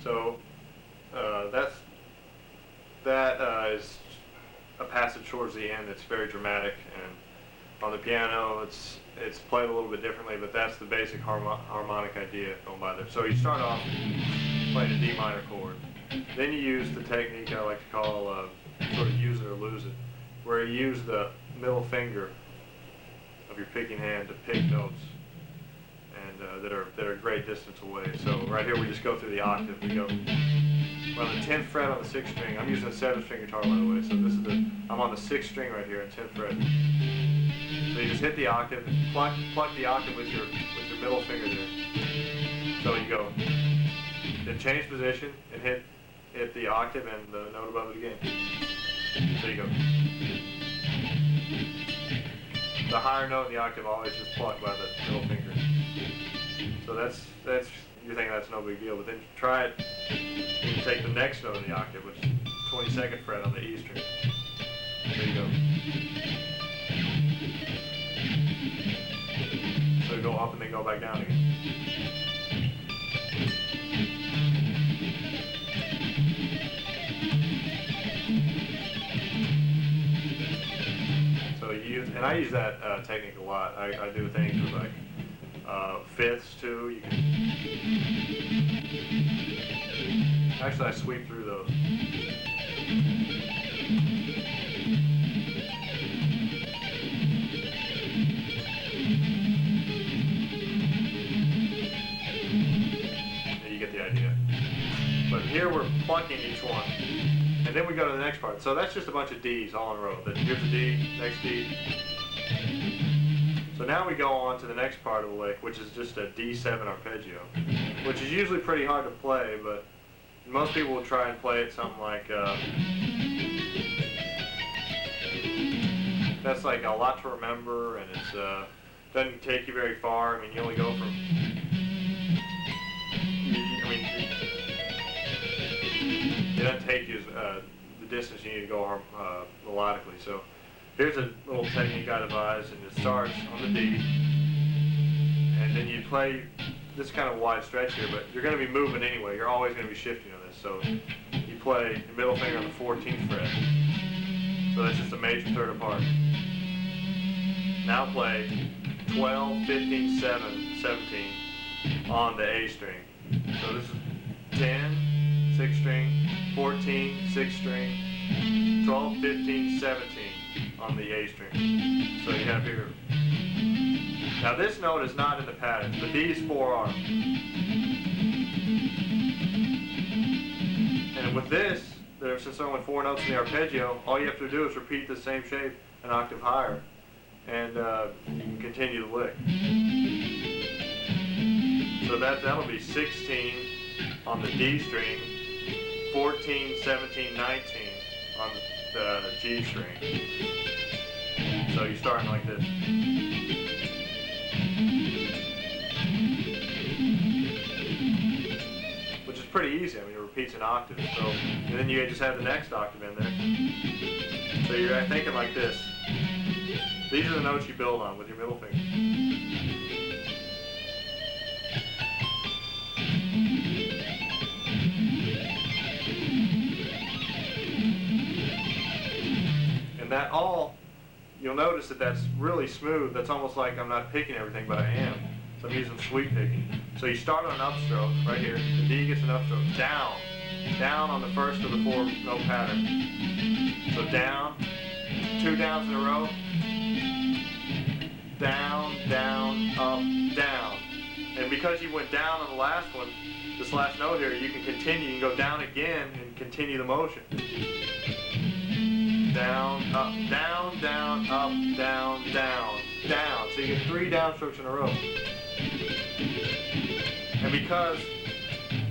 So is a passage towards the end that's very dramatic, and on the piano it's played a little bit differently, but that's the basic harmonic idea going by there. So you start off playing a D minor chord. Then you use the technique I like to call sort of use it or lose it, where you use the middle finger of your picking hand to pick notes and that are a great distance away. So right here we just go through the octave. We're on the 10th fret on the 6th string. I'm using a 7-string guitar, by the way. So I'm on the 6th string right here, 10th fret. So you just hit the octave and pluck the octave with your middle finger there. So you go, then change position and hit the octave and the note above it again. So you go. The higher note in the octave always just plucked by the middle finger. So that's you think that's no big deal, but then try it. You take the next note in the octave, which is 22nd fret on the E string. There you go. So you go up and then go back down again. So I use that technique a lot. I do things with like fifths too. You can actually I sweep through those. And you get the idea. But here we're plucking each one. And then we go to the next part. So that's just a bunch of D's all in a row. Here's a D, next D. So now we go on to the next part of the lick, which is just a D7 arpeggio, which is usually pretty hard to play, but most people will try and play it something like, that's like a lot to remember, and it's doesn't take you very far. I mean, you only go from, it doesn't take you the distance you need to go melodically. So here's a little technique I devised, and it starts on the D, and then you play this kind of wide stretch here, but you're going to be moving anyway. You're always going to be shifting on this. So you play your middle finger on the 14th fret. So that's just a major third apart. Now play 12, 15, 7, 17 on the A string. So this is 10, 6th string, 14, 6th string, 12, 15, 17 on the A string. So you have here. Now this note is not in the pattern, but these four are. And with this, since there are only 4 notes in the arpeggio, all you have to do is repeat the same shape an octave higher, and you can continue the lick. So that'll be 16 on the D string, 14, 17, 19 on the G string. So you're starting like this. Which is pretty easy. I mean, it repeats an octave. So, and then you just have the next octave in there. So you're thinking like this. These are the notes you build on with your middle finger. And that all, you'll notice that that's really smooth. That's almost like I'm not picking everything, but I am. So I'm using sweep picking. So you start on an upstroke right here. The D gets an upstroke. Down. Down on the first of the 4 note pattern. So down. 2 downs in a row. Down, down, up, down. And because you went down on the last one, this last note here, you can continue. You can go down again and continue the motion. Down, up, down, down, up, down, down, down. So you get 3 downstrokes in a row. And because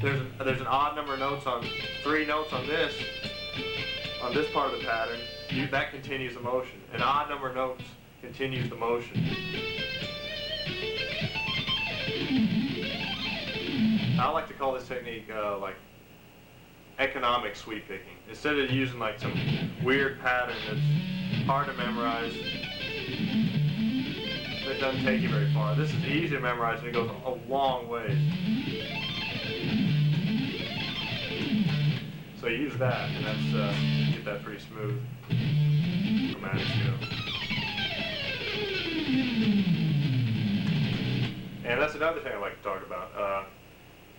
there's an odd number of notes on 3 notes on this part of the pattern, that continues the motion. An odd number of notes continues the motion. I like to call this technique like economic sweep picking. Instead of using like some weird pattern that's hard to memorize, that doesn't take you very far. This is easy to memorize and it goes a long ways. So you use that, and that's get that pretty smooth chromatic scale. And that's another thing I like to talk about.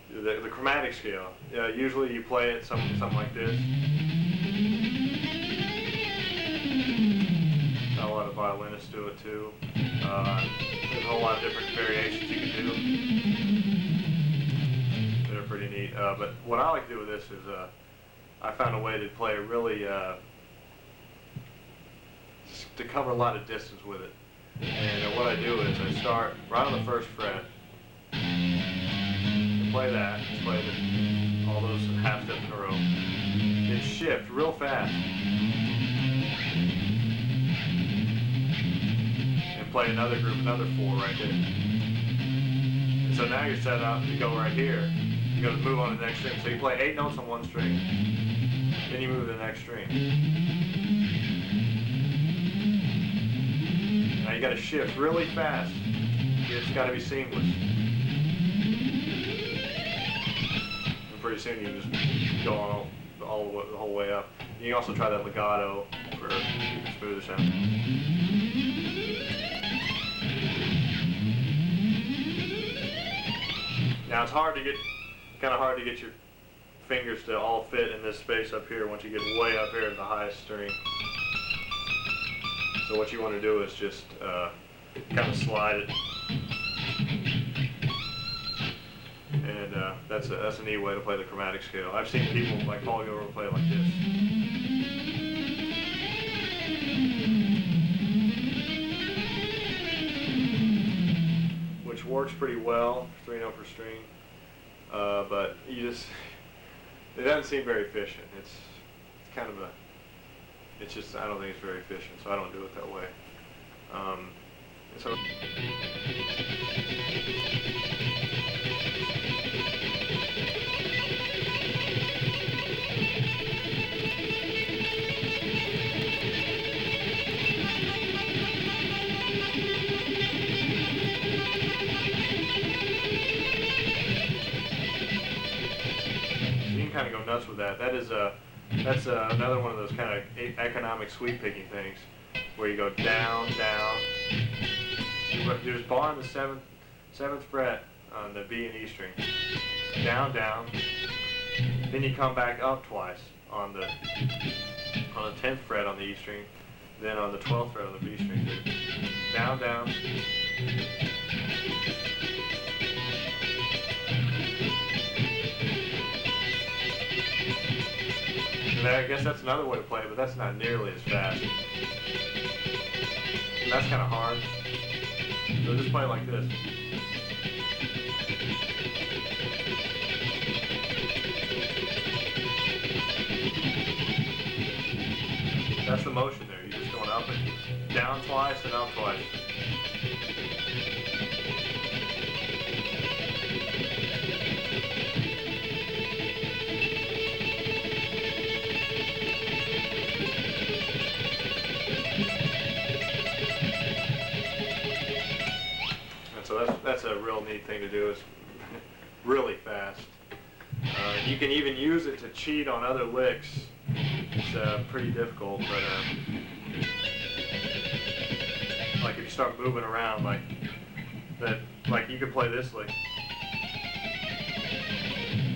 The chromatic scale. Usually you play it something like this. A lot of violinists do it too. There's a whole lot of different variations you can do that are pretty neat. But what I like to do with this is I found a way to play really to cover a lot of distance with it. And what I do is I start right on the first fret. Play that, play all those half steps in a row, then shift real fast, and play another group, another 4 right there. And so now you're set up to go right here. You got to move on to the next string. So you play 8 notes on one string, then you move to the next string. Now you got to shift really fast. It's got to be seamless. Pretty soon you just go on the whole way up. You can also try that legato for smoother sound. Now it's kind of hard to get your fingers to all fit in this space up here once you get way up here in the highest string. So what you want to do is just kind of slide it. And that's a neat way to play the chromatic scale. I've seen people like Paul Gilroy play it like this. Which works pretty well, 3 note per string. But it doesn't seem very efficient. It's kind of I don't think it's very efficient, so I don't do it that way. Kind of go nuts with that. That's another one of those kind of economic sweep picking things, where you go down, down. There's bar on the seventh fret on the B and E string, down, down. Then you come back up twice on the 10th fret on the E string, then on the 12th fret on the B string. Down, down. I guess that's another way to play it, but that's not nearly as fast. And that's kind of hard. So just play it like this. That's the motion there. You're just going up and down twice and up twice. So that's a real neat thing to do, is really fast. You can even use it to cheat on other licks. It's pretty difficult, but like if you start moving around like that, like you could play this lick.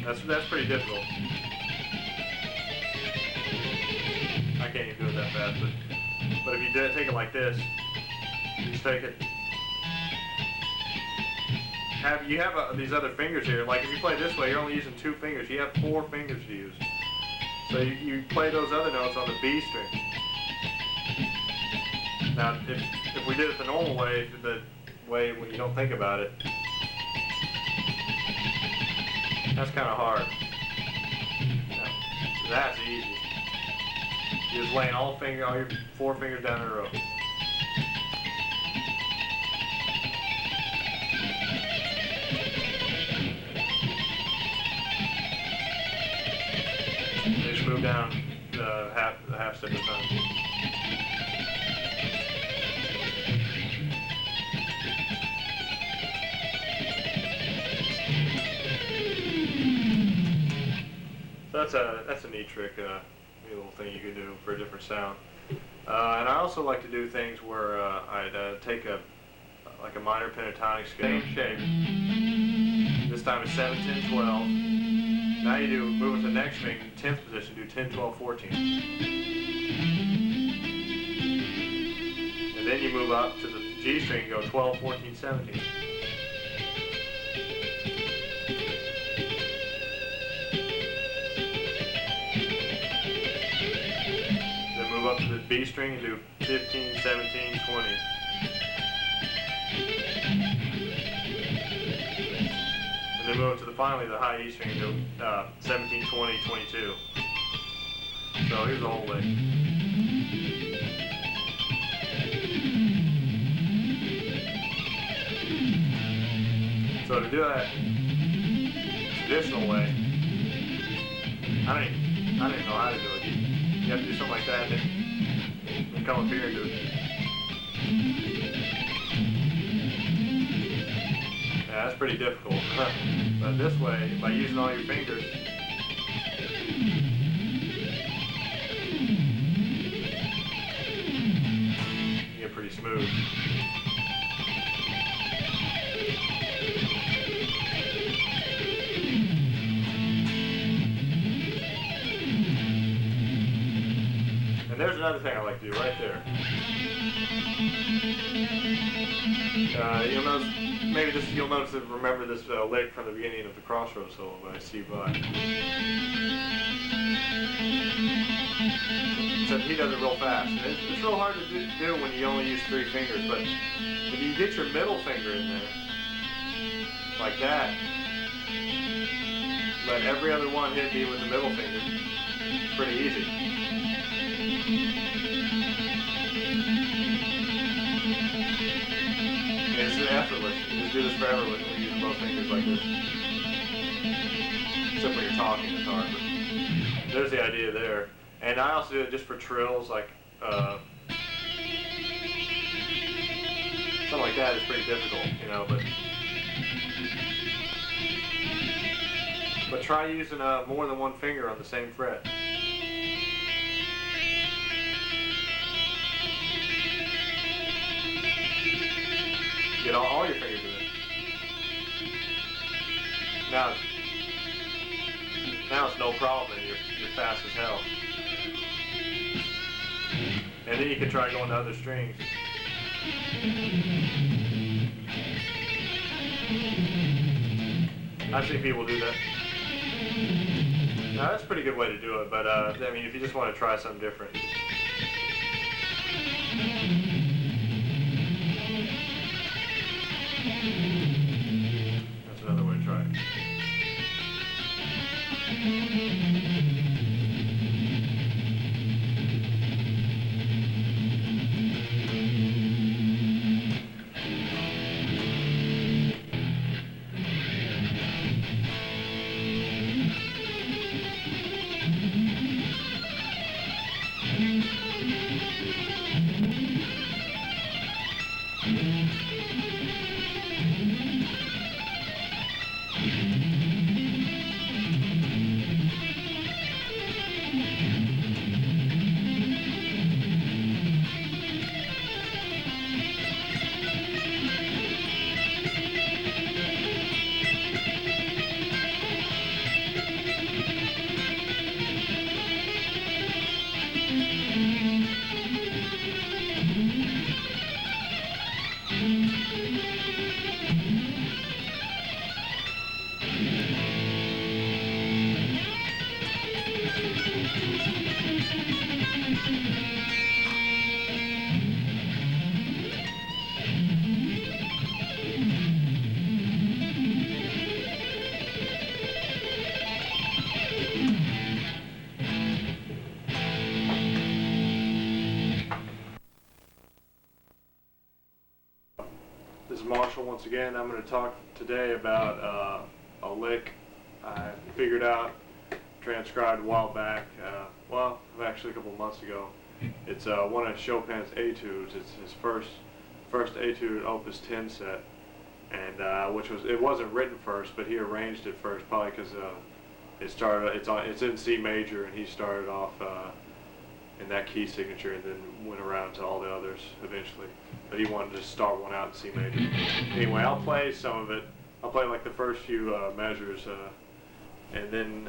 That's pretty difficult. I can't even do it that fast, but if you take it like this, just take it. You have these other fingers here. Like if you play this way, you're only using 2 fingers. You have 4 fingers to use. So you play those other notes on the B string. Now, if we did it the normal way, the way when you don't think about it, that's kind of hard. Now, that's easy. You're just laying all your 4 fingers down in a row. Just move down the half step at a time. So that's a neat trick, neat little thing you can do for a different sound. And I also like to do things where I'd take like a minor pentatonic scale, same shape. This time it's 7, 10, 12. Now you do move it to the next string, 10th position, do 10, 12, 14. And then you move up to the G string and go 12, 14, 17. Then move up to the B string and do 15, 17, 20. And then move up to finally the high E string and do 17, 20, 22. So here's the whole lick. So to do that traditional way, I don't even know how to do it. You have to do something like that, and then come up here and do it. Yeah, that's pretty difficult. But this way, by using all your fingers, you get pretty smooth. And there's another thing I like to do right there. You'll notice that remember this lick from the beginning of the Crossroads solo by Steve Vai. Except he does it real fast. And it's real hard to do when you only use 3 fingers, but if you get your middle finger in there, like that, let every other one hit me with the middle finger, it's pretty easy. And it's effortless. You just do this forever when you use both fingers like this. Except when you're talking, it's hard. But there's the idea there. And I also do it just for trills, like something like that is pretty difficult, you know. But try using more than one finger on the same fret. Get all your fingers in it. Now it's no problem, and you're fast as hell. And then you can try going to other strings. I've seen people do that. Now that's a pretty good way to do it, but I mean, if you just want to try something different. That's another way to try it. This is Marshall once again. I'm going to talk today about a lick I figured out, transcribed a while back, well, actually a couple months ago. It's one of Chopin's etudes. It's his first etude, Opus 10 set, and it wasn't written first, but he arranged it first, probably because It's in C major, and he started off in that key signature, and then went around to all the others eventually. But he wanted to start one out in C major. Anyway, I'll play some of it. I'll play like the first few measures, and then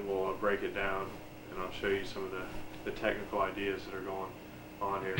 we'll break it down, and I'll show you some of the technical ideas that are going on here.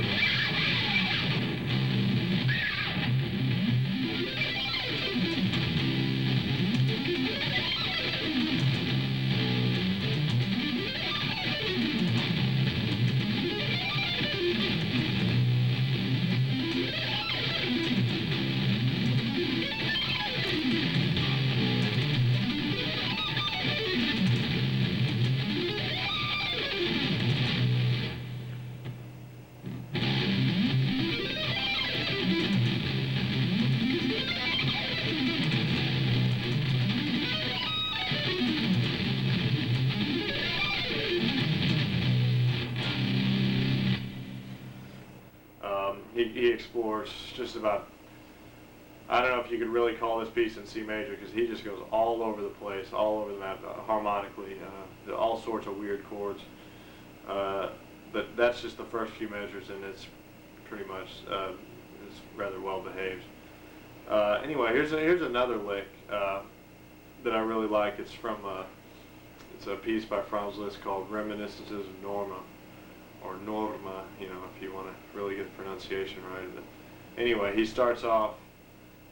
He explores just about, I don't know if you could really call this piece in C major, because he just goes all over the place, all over the map, harmonically, all sorts of weird chords. But that's just the first few measures, and it's pretty much it's rather well behaved. Anyway, here's another lick that I really like. It's a piece by Franz Liszt called Reminiscences of Norma, or Norma, if you want to really get the pronunciation right. But anyway, he starts off,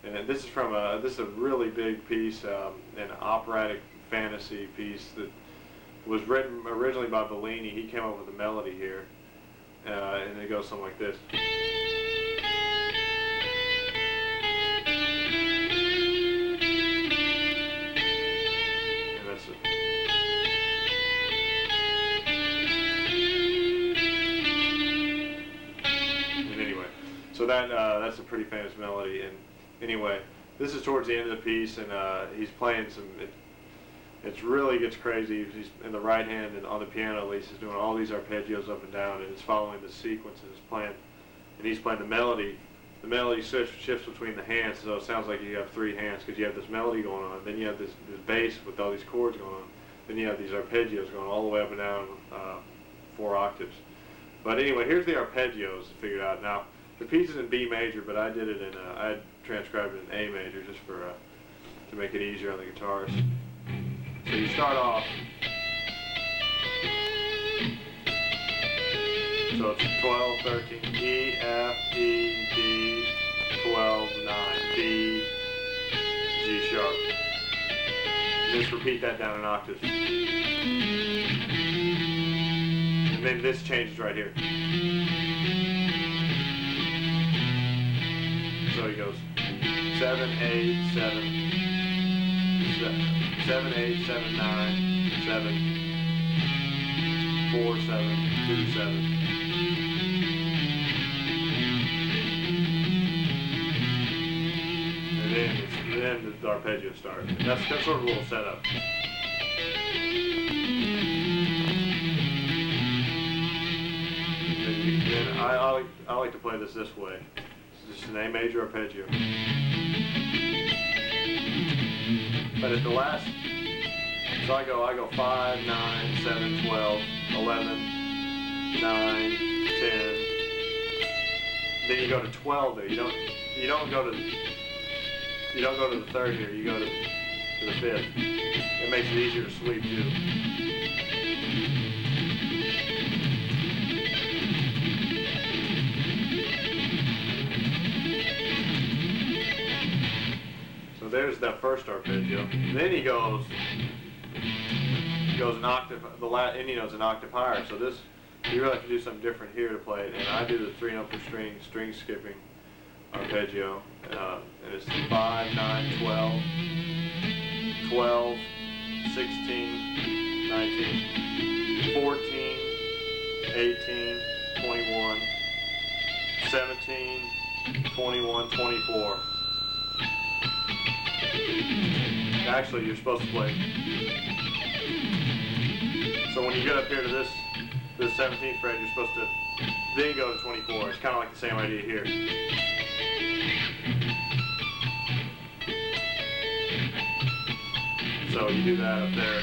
and this is a really big piece, an operatic fantasy piece that was written originally by Bellini. He came up with a melody here, and it goes something like this. And that's it. So that's a pretty famous melody. And anyway, this is towards the end of the piece, and he's playing some. It really gets crazy. He's in the right hand, and on the piano at least, he's doing all these arpeggios up and down, and it's following the sequence, and he's playing the melody. The melody shifts between the hands, so it sounds like you have three hands, because you have this melody going on, then you have this bass with all these chords going on, then you have these arpeggios going all the way up and down 4 octaves. But anyway, here's the arpeggios figured out. Now, the piece is in B major, but I did it I transcribed it in A major just to make it easier on the guitars. So you start off, so it's 12, 13, E, F, E, D, 12, 9, B, G sharp. Just repeat that down an octave. And then this changes right here. So he goes 7, 8, 7, 7, 8, 7, 9, 7, 4, 7, 2, 7. And then the arpeggio starts. That's sort of a little setup. And I like to play this way. It's just an A major arpeggio. But at the last, so I go 5, 9, 7, 12, 11, 9, 10. Then you go to 12 there. You don't go to the third here. You go to the fifth. It makes it easier to sweep too. So there's that first arpeggio. Then he goes an octave. The Indian note's an octave higher. So this, you really have to do something different here to play it. And I do the 3-note per string skipping arpeggio. And it's 5, 9, 12, 12, 16, 19, 14, 18, 21, 17, 21, 24. Actually, you're supposed to play. So when you get up here to this 17th fret, you're supposed to then go to 24. It's kind of like the same idea here. So you do that up there.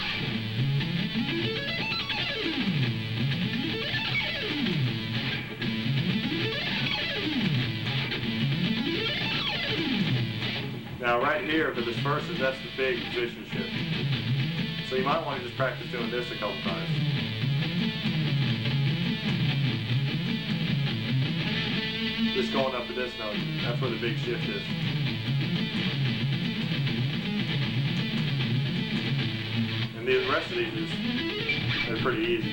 Now right here for this first is that's the big position shift. So you might want to just practice doing this a couple times. Just going up to this note, that's where the big shift is. And the rest of these they're pretty easy.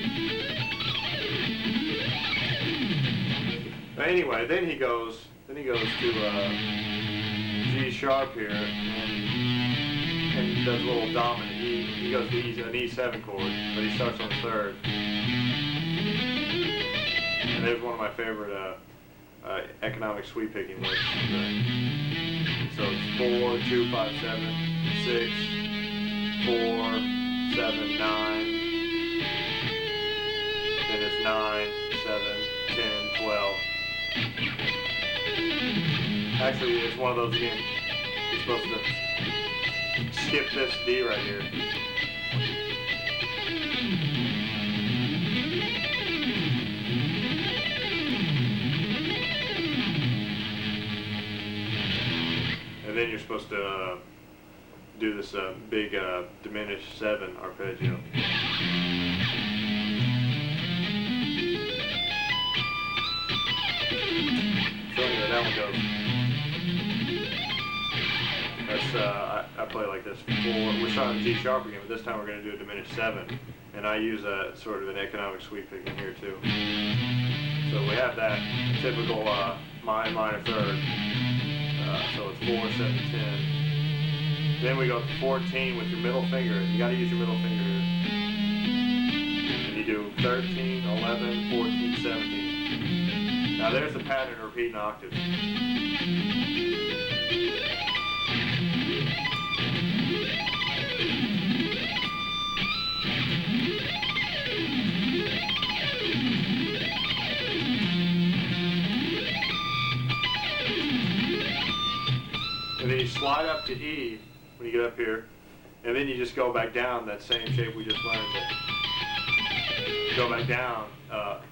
But anyway, then he goes to G sharp here, and he does a little dominant. He goes to an E7 chord, but he starts on the third. And there's one of my favorite economic sweep picking licks. So it's 4, 2, 5, 7, 6, 4, 7, 9. Then it's 9, 7, 10, 12. Actually, it's one of those again. You're supposed to skip this D right here. And then you're supposed to do this big diminished 7 arpeggio. So anyway, that one goes. That's I play like this. We're starting G sharp again, but this time we're going to do a diminished 7, and I use a sort of an economic sweep pick in here too. So we have that typical minor third. So it's 4, 7, 10. Then we go to 14 with your middle finger. You got to use your middle finger here. And you do 13, 11, 14, 17. Now there's the pattern of repeating octaves. And then you slide up to E when you get up here, and then you just go back down that same shape we just learned. Go back down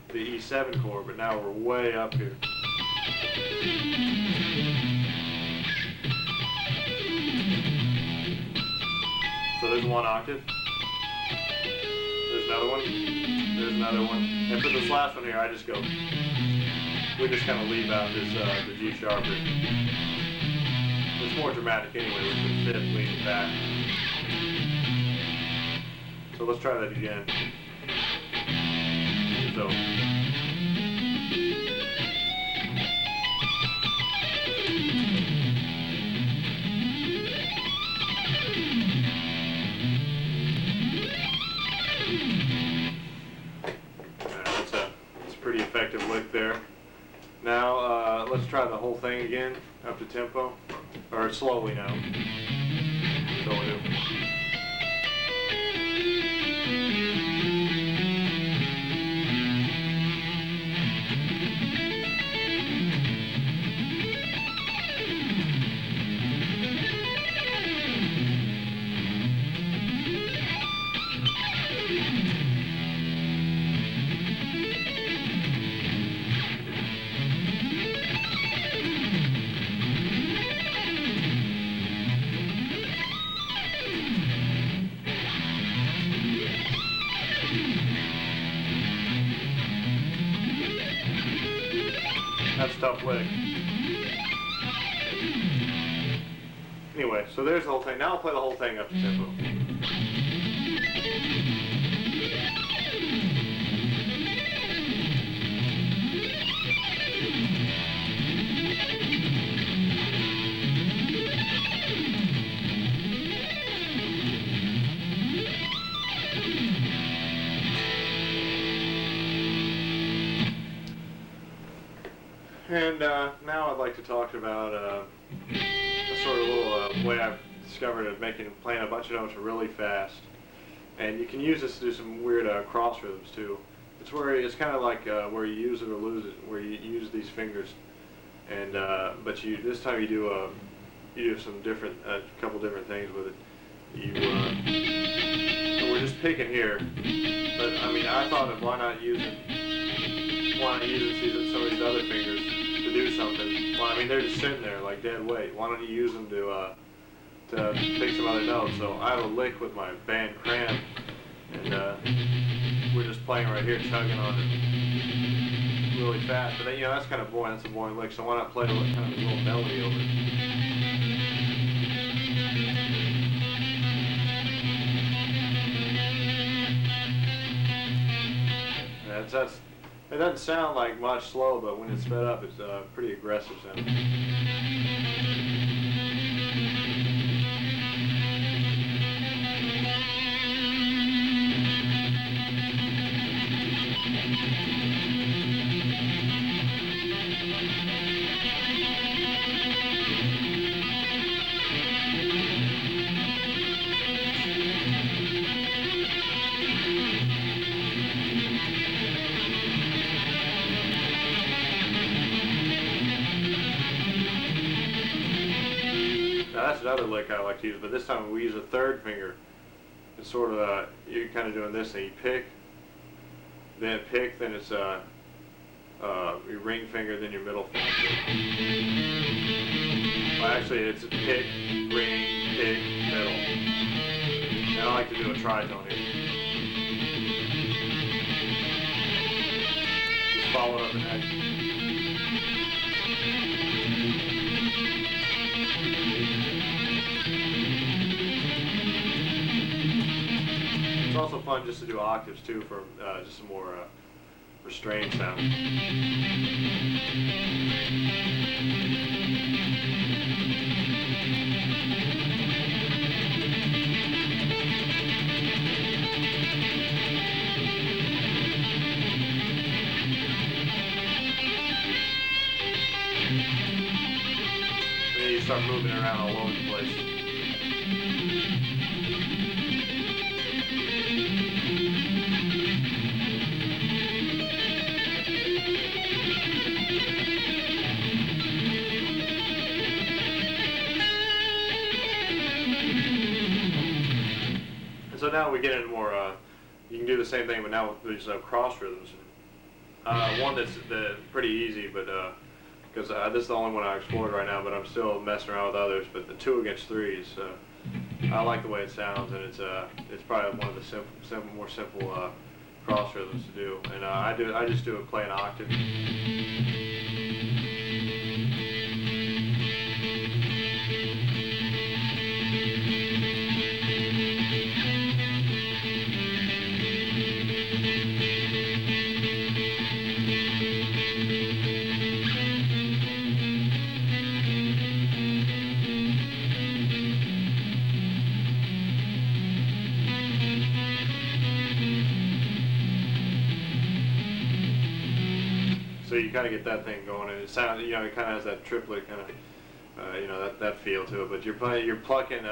the E7 chord, but now we're way up here. So there's one octave. There's another one. There's another one. And for this last one here, I just go. We just kind of leave out this the G sharp here. It's more dramatic anyway with the fifth leaning back. So let's try that again. So. That's a pretty effective lick there. Now let's try the whole thing again up to tempo. Or slowly now. So we'll do. That's a tough lick. Anyway, so there's the whole thing. Now I'll play the whole thing up to tempo. And now I'd like to talk about a sort of little way I've discovered of playing a bunch of notes really fast. And you can use this to do some weird cross rhythms too. It's kind of like where you use it or lose it, where you use these fingers, and but this time you do some different, a couple different things with it. so we're just picking here. But I mean, I thought of why not using some of these other fingers to do something. Well, I mean, they're just sitting there like dead weight. Why don't you use them to pick some other notes? So I have a lick with my band cramp, and we're just playing right here, chugging on it really fast. But then, you know, that's kind of boring. That's a boring lick. So why not play kind of a little melody over it? It doesn't sound like much slow, but when it's sped up, it's pretty aggressive sound. Now that's another lick I like to use, but this time we use a third finger. It's sort of you're kind of doing this thing. You pick, then it's your ring finger, then your middle finger. Well, actually, it's a pick, ring, pick, middle. And I like to do a tritone here. Just follow it up and action. It's also fun just to do octaves too for just some more restrained sound. And then you start moving around all over the place. So now we get into more, you can do the same thing, but now with these cross rhythms. One that's pretty easy, but because this is the only one I explored right now, but I'm still messing around with others. But the 2 against 3s, I like the way it sounds, and it's probably one of the more simple cross rhythms to do. And I just do it play an octave. So you kind of get that thing going, and it sounds, you know, it kind of has that triplet kind of, you know, that feel to it. But you're plucking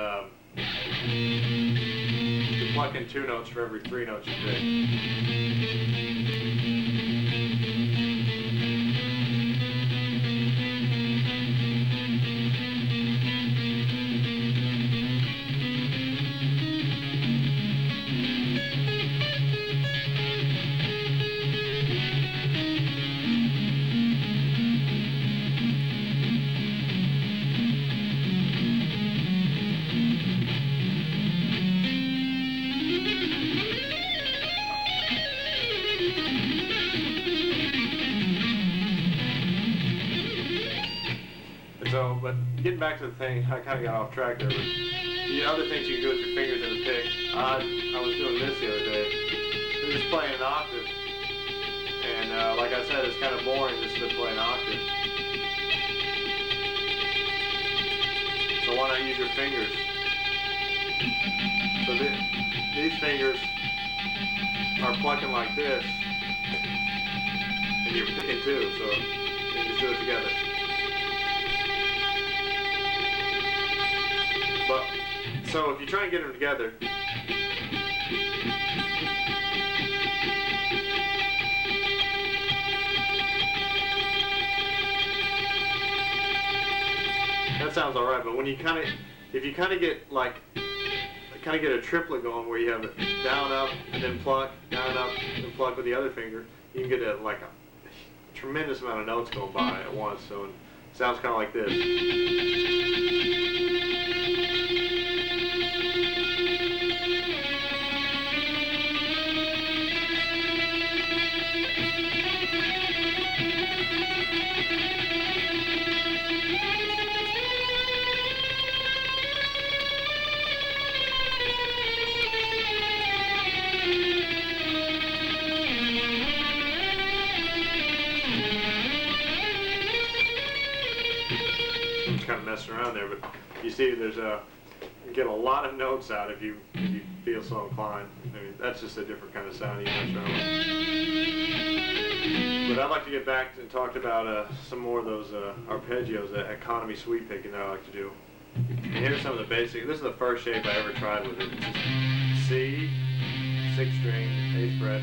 2 notes for every 3 notes you pick. So, but getting back to the thing, I kind of got off track there, but the other things you can do with your fingers in the pick, I was doing this the other day. I'm just playing an octave, and like I said, it's kind of boring just to play an octave. So why not use your fingers? So these fingers are plucking like this, and you're picking too, so you just do it together. But, so if you try and get them together, that sounds alright, but when you if you kind of get like kind of get a triplet going where you have it down, up, and then pluck, down, up, and pluck with the other finger. You can get like a tremendous amount of notes going by at once. So it sounds kind of like this. Kind of messing around there, but you see you get a lot of notes out if you feel so inclined. I mean, that's just a different kind of sound you mess around with. But I'd like to get back and talk about some more of those arpeggios, that economy sweep picking that I like to do. And here's some of the basic. This is the first shape I ever tried with it. It's just C, 6th string, 8th fret.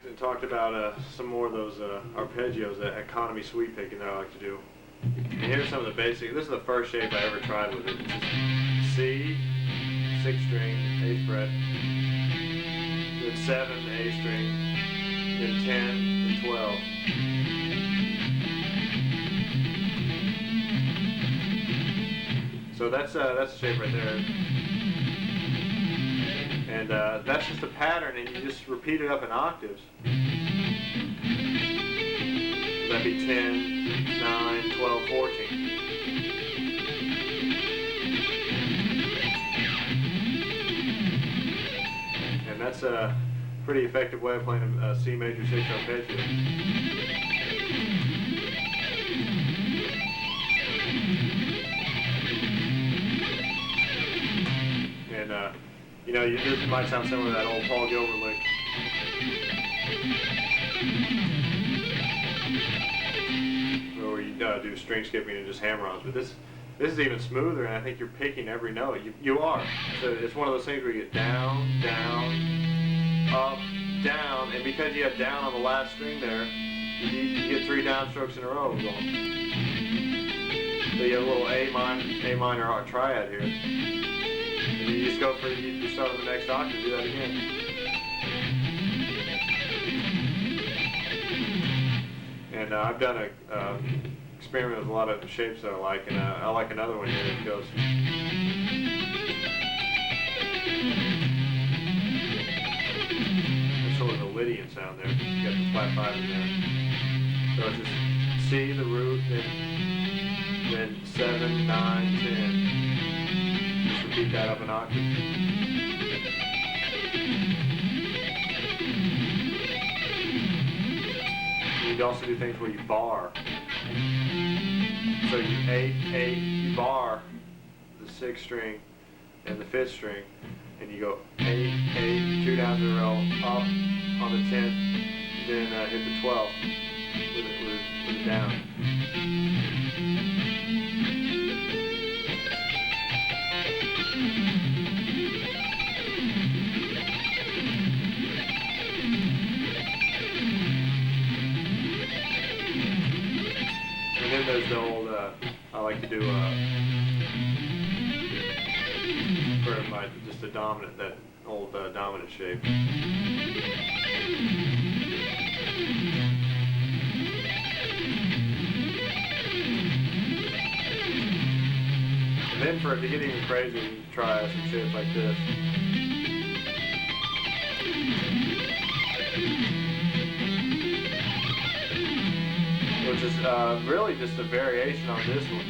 And talked about some more of those arpeggios, that economy sweep picking that I like to do. And here's some of the basic. This is the first shape I ever tried with it. It's just C, 6th string, 8th fret, then 7, 8th string, then 10, and 12. So that's the shape right there. And that's just a pattern, and you just repeat it up in octaves. That'd be 10, 9, 12, 14. And that's a pretty effective way of playing a C major 6 arpeggio. And you know, this might sound similar to that old Paul Gilbert lick. Where you do string skipping and just hammer-ons, but this is even smoother, and I think you're picking every note. You are. So it's one of those things where you get down, down, up, down, and because you have down on the last string there, you get 3 downstrokes in a row going. So you have a little A minor triad here. And you just go for it, you start on the next octave, do that again. And I've done a experiment with a lot of shapes that I like, and I like another one here that goes. It's sort of a Lydian sound there. You got the flat 5 in there. So it's just C, the root, then 7, 9, 10. Repeat that up an octave. You can also do things where you bar. So you 8, 8, you bar the 6th string and the 5th string, and you go 8, 8, 2 down to the row, up on the 10th, then hit the 12th with it down. And then there's the old, I like to do for just a dominant, that old dominant shape. And then to get even crazy, you can try some shapes like this. Which is really just a variation on this one.